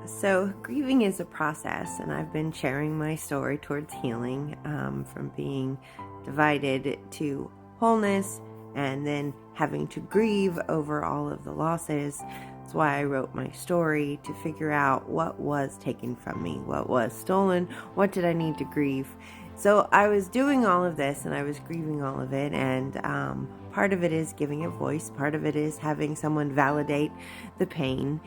So, grieving is a process, and I've been sharing my story towards healing, from being divided to wholeness and then having to grieve over all of the losses. That's why I wrote my story, to figure out what was taken from me, what was stolen, what did I need to grieve. So, I was doing all of this and I was grieving all of it, and part of it is giving a voice, part of it is having someone validate the pain.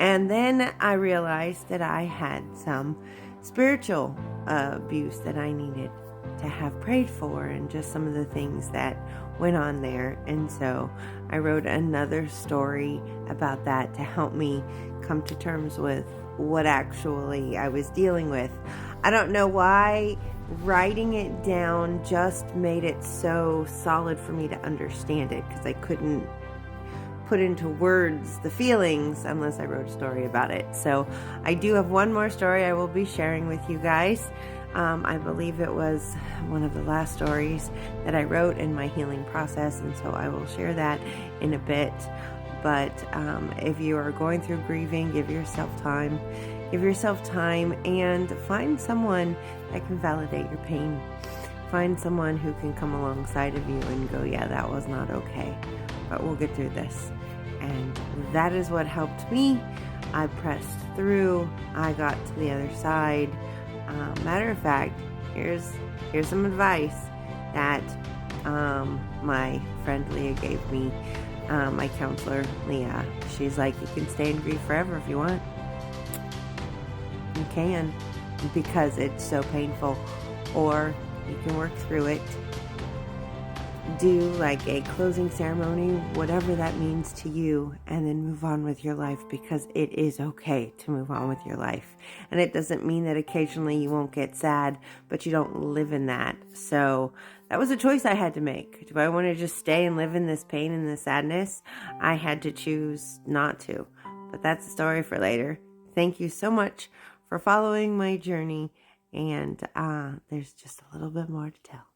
And then I realized that I had some spiritual abuse that I needed to have prayed for, and just some of the things that went on there. And so I wrote another story about that to help me come to terms with what actually I was dealing with. I don't know why writing it down just made it so solid for me to understand it, because I couldn't put into words the feelings unless I wrote a story about it. So I do have one more story I will be sharing with you guys. I believe it was one of the last stories that I wrote in my healing process, and so I will share that in a bit. But if you are going through grieving, give yourself time. Give yourself time and find someone that can validate your pain. Find someone who can come alongside of you and go, yeah, that was not okay, but we'll get through this. And that is what helped me. I pressed through. I got to the other side. Matter of fact, here's some advice that my friend Leah gave me. My counselor, Leah, she's like, you can stay in grief forever if you want. You can, because it's so painful, or you can work through it. Do like a closing ceremony, whatever that means to you, and then move on with your life, because it is okay to move on with your life. And it doesn't mean that occasionally you won't get sad, but you don't live in that. So that was a choice I had to make. Do I want to just stay and live in this pain and this sadness? I had to choose not to. But that's a story for later. Thank you so much for following my journey, and there's just a little bit more to tell.